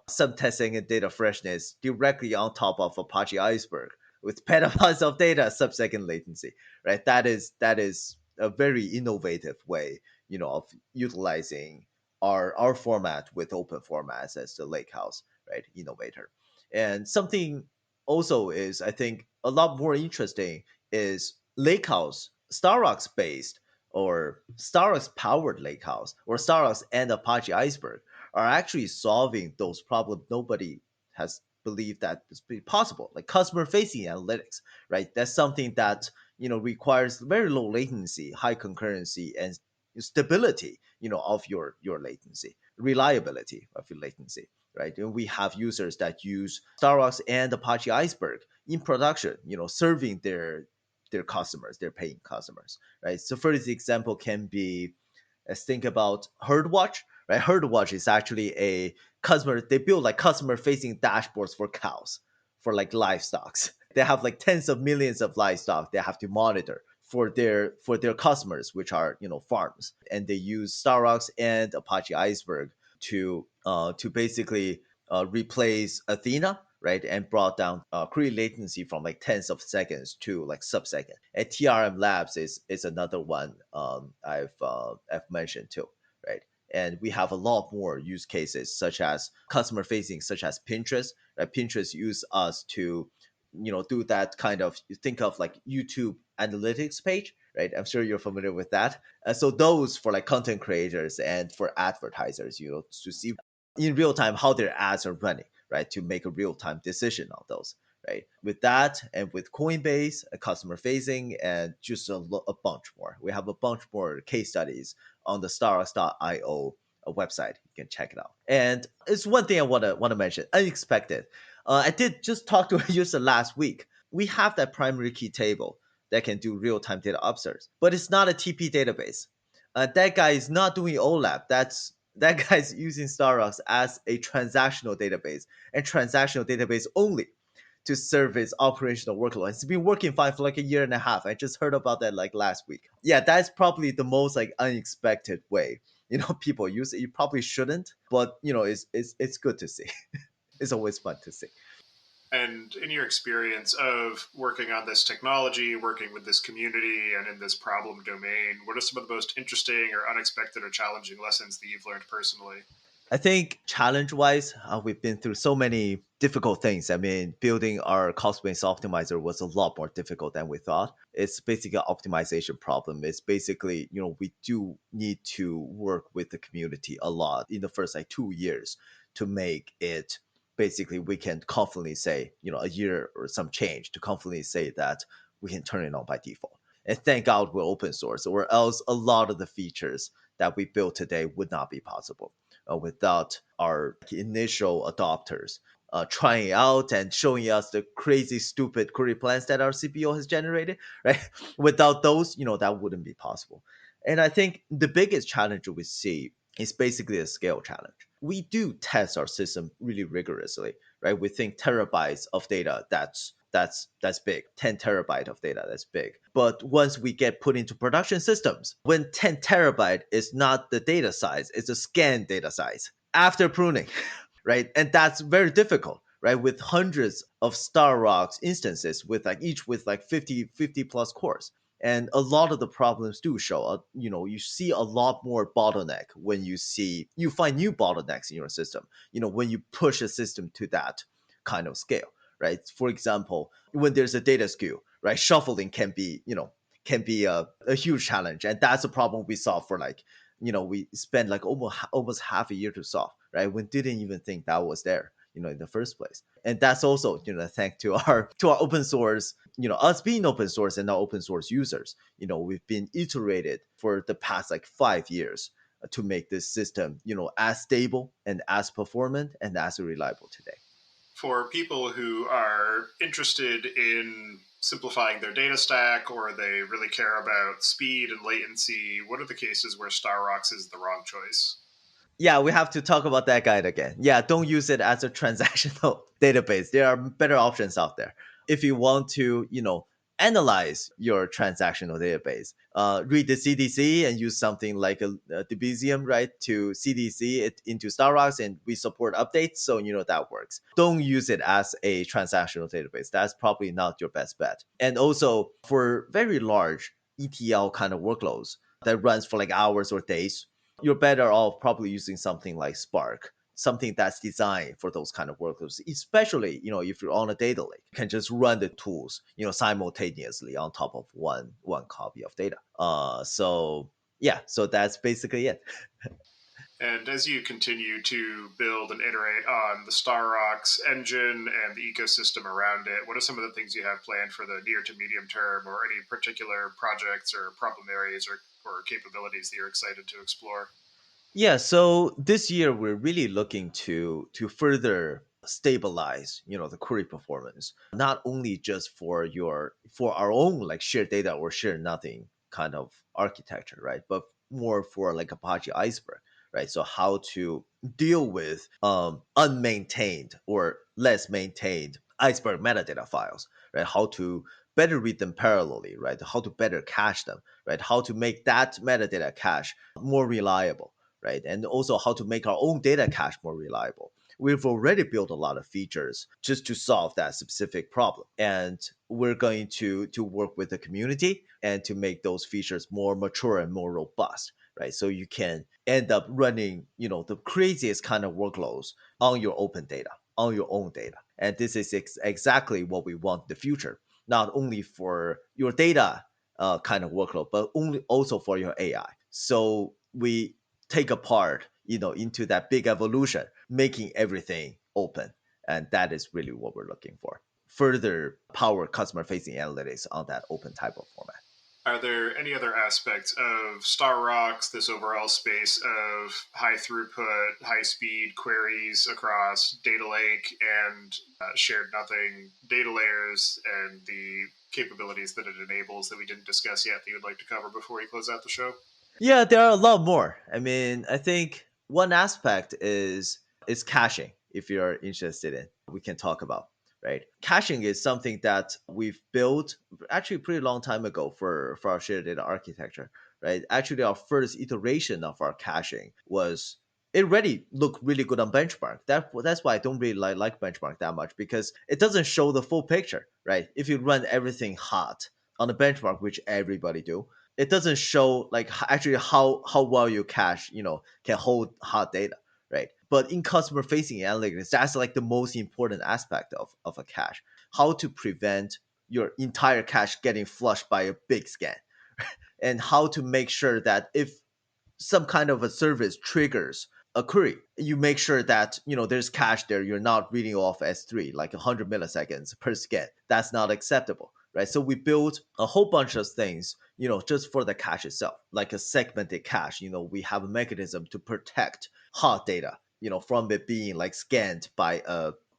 sub-testing and data freshness directly on top of Apache Iceberg with petabytes of data, sub-second latency, right? That is a very innovative way, of utilizing our format with open formats as the Lakehouse, right? Innovator, and something also is I think a lot more interesting is Lakehouse, StarRocks based or StarRocks powered Lakehouse or StarRocks and Apache Iceberg are actually solving those problems nobody has believed that is possible, like customer facing analytics, right? That's something that requires very low latency, high concurrency, and stability, of your latency, reliability of your latency, right? And we have users that use StarRocks and Apache Iceberg in production, serving their customers, their paying customers, right? So first example can be, let's think about HerdWatch, right? HerdWatch is actually a customer. They build like customer facing dashboards for cows, for like livestock. They have like tens of millions of livestock they have to monitor for their customers, which are farms, and they use StarRocks and Apache Iceberg to basically replace Athena, right, and brought down query latency from like tens of seconds to like sub-second. And TRM Labs is another one I've mentioned too, right? And we have a lot more use cases such as customer facing, such as Pinterest. Right? Pinterest use us to do that kind of, you think of like YouTube analytics page, right? I'm sure you're familiar with that. So those for like content creators and for advertisers, to see in real time how their ads are running, right? To make a real time decision on those, right? With that and with Coinbase, customer facing, and just a bunch more. We have a bunch more case studies on the StarRocks.io website. You can check it out. And it's one thing I want to mention, unexpected. I did just talk to a user last week. We have that primary key table that can do real-time data upserts, but it's not a TP database. That guy is not doing OLAP. That guy's using StarRocks as a transactional database and transactional database only to service operational workload. It's been working fine for like a year and a half. I just heard about that like last week. Yeah, that's probably the most like unexpected way people use it. You probably shouldn't, but it's good to see. It's always fun to see. And in your experience of working on this technology, working with this community, and in this problem domain, what are some of the most interesting or unexpected or challenging lessons that you've learned personally? I think challenge wise, we've been through so many difficult things. I mean, building our cost-based optimizer was a lot more difficult than we thought. It's basically an optimization problem. It's basically, we do need to work with the community a lot in the first like 2 years to make it basically we can confidently say, a year or some change to confidently say that we can turn it on by default. And thank God we're open source, or else a lot of the features that we built today would not be possible without our initial adopters trying out and showing us the crazy, stupid query plans that our CPO has generated, right? Without those, that wouldn't be possible. And I think the biggest challenge we see is basically a scale challenge. We do test our system really rigorously, right? We think terabytes of data, that's big. 10 terabyte of data, that's big. But once we get put into production systems, when 10 terabyte is not the data size, it's a scan data size after pruning, right? And that's very difficult, right? With hundreds of StarRocks instances with each with 50 plus cores. And a lot of the problems do show up. You see a lot more bottleneck when you find new bottlenecks in your system, when you push a system to that kind of scale, right? For example, when there's a data skew, right? Shuffling can be a huge challenge. And that's a problem we solve for we spent like almost half a year to solve, right? We didn't even think that was there, in the first place. And that's also, thanks to our open source, us being open source and our open source users, we've been iterated for the past 5 years to make this system, as stable and as performant and as reliable today. For people who are interested in simplifying their data stack, or they really care about speed and latency, what are the cases where StarRocks is the wrong choice? Yeah, we have to talk about that guide again. Yeah, don't use it as a transactional database. There are better options out there. If you want to, analyze your transactional database, read the CDC and use something like a Debezium, right, to CDC it into StarRocks, and we support updates, so that works. Don't use it as a transactional database. That's probably not your best bet. And also for very large ETL kind of workloads that runs for hours or days, you're better off probably using something like Spark, something that's designed for those kind of workloads, especially, if you're on a data lake. You can just run the tools, simultaneously on top of one copy of data. So that's basically it. And as you continue to build and iterate on the StarRocks engine and the ecosystem around it, what are some of the things you have planned for the near to medium term, or any particular projects or problem areas or capabilities that you're excited to explore? Yeah, so this year we're really looking to further stabilize, the query performance, not only just for our own shared data or shared nothing kind of architecture, right? But more for Apache Iceberg, right? So how to deal with unmaintained or less maintained Iceberg metadata files, right? How to better read them parallelly, right? How to better cache them, right? How to make that metadata cache more reliable, right? And also how to make our own data cache more reliable. We've already built a lot of features just to solve that specific problem. And we're going to work with the community and to make those features more mature and more robust, right? So you can end up running, the craziest kind of workloads on your open data, on your own data. And this is exactly what we want in the future, not only for your data kind of workload, but also for your AI. So we take apart, into that big evolution, making everything open. And that is really what we're looking for further power customer-facing analytics on that open type of format. Are there any other aspects of StarRocks, this overall space of high throughput, high speed queries across data lake and shared nothing data layers and the capabilities that it enables that we didn't discuss yet that you would like to cover before we close out the show? Yeah, there are a lot more. I mean, I think one aspect is caching. If you're interested in, we can talk about, right? Caching is something that we've built actually a pretty long time ago for our shared data architecture, right? Actually, our first iteration of our caching was it already looked really good on benchmark. That's why I don't really like benchmark that much, because it doesn't show the full picture, right? If you run everything hot on the benchmark, which everybody do, it doesn't show like actually how well your cache can hold hot data, right? But in customer facing analytics, that's like the most important aspect of a cache: how to prevent your entire cache getting flushed by a big scan, and how to make sure that if some kind of a service triggers a query, you make sure that there's cache there. You're not reading off S3 like 100 milliseconds per scan. That's not acceptable, right? So we built a whole bunch of things, just for the cache itself, like a segmented cache. We have a mechanism to protect hot data, from it being like scanned by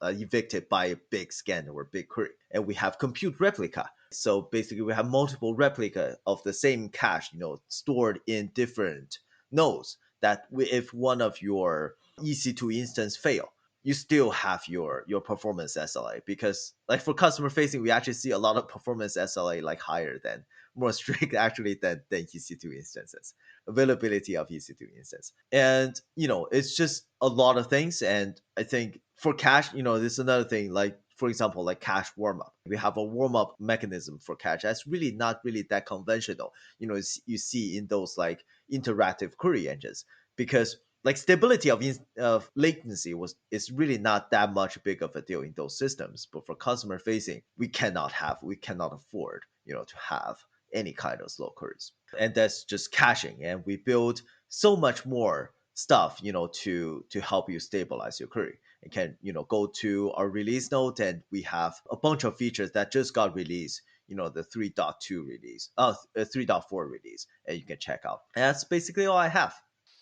evicted by a big scan or a big query. And we have compute replica. So basically, we have multiple replica of the same cache, stored in different nodes. That if one of your EC2 instance fail, you still have your performance SLA, because like for customer facing, we actually see a lot of performance SLA like higher than, more strict actually than EC2 instances, availability of EC2 instance. And it's just a lot of things. And I think for cache, there's another thing, like for example, like cache warm-up. We have a warm-up mechanism for cache. That's really not really that conventional, you see in those like interactive query engines, because like stability of latency is really not that much big of a deal in those systems. But for customer facing, we cannot afford to have any kind of slow queries, and that's just caching. And we build so much more stuff to help you stabilize your query. And can go to our release note, and we have a bunch of features that just got released, the 3.2 release, 3.4 release, and you can check out. And that's basically all I have.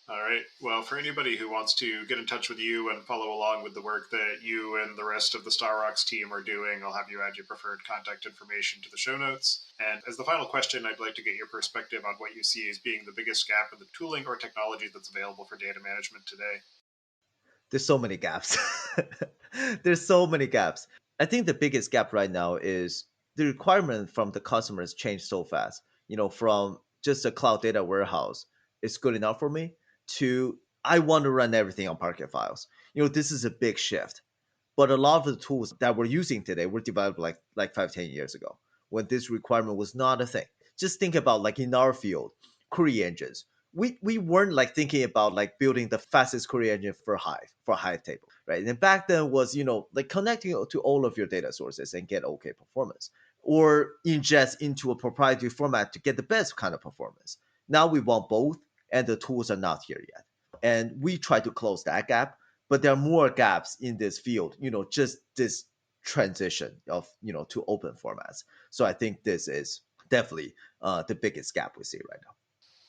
All right. Well, for anybody who wants to get in touch with you and follow along with the work that you and the rest of the StarRocks team are doing, I'll have you add your preferred contact information to the show notes. And as the final question, I'd like to get your perspective on what you see as being the biggest gap in the tooling or technology that's available for data management today. There's so many gaps. There's so many gaps. I think the biggest gap right now is the requirement from the customers change so fast. From just a cloud data warehouse, it's good enough for me, to I want to run everything on Parquet files. This is a big shift. But a lot of the tools that we're using today were developed like 5-10 years ago, when this requirement was not a thing. Just think about like in our field, query engines. We weren't like thinking about like building the fastest query engine for Hive table, right? And back then was like connecting to all of your data sources and get okay performance, or ingest into a proprietary format to get the best kind of performance. Now we want both, and the tools are not here yet. And we try to close that gap, but there are more gaps in this field. Just this transition of to open formats. So I think this is definitely the biggest gap we see right now.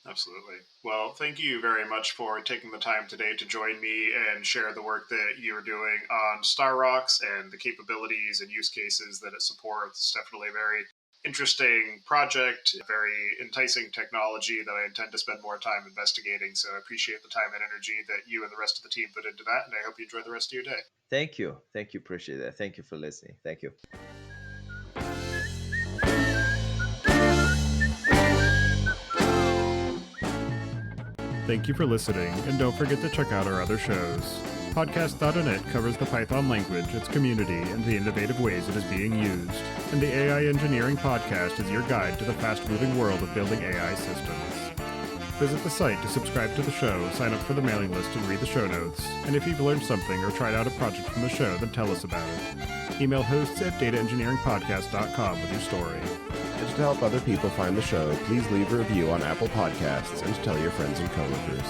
Absolutely. Well, thank you very much for taking the time today to join me and share the work that you're doing on StarRocks and the capabilities and use cases that it supports. It's definitely a very interesting project, very enticing technology that I intend to spend more time investigating. So I appreciate the time and energy that you and the rest of the team put into that, and I hope you enjoy the rest of your day. Thank you. Appreciate that. Thank you for listening. Thank you. Thank you for listening, and don't forget to check out our other shows. Podcast.init covers the Python language, its community, and the innovative ways it is being used. And the AI Engineering Podcast is your guide to the fast-moving world of building AI systems. Visit the site to subscribe to the show, sign up for the mailing list, and read the show notes. And if you've learned something or tried out a project from the show, then tell us about it. Email hosts at dataengineeringpodcast.com with your story. And to help other people find the show, please leave a review on Apple Podcasts and tell your friends and coworkers.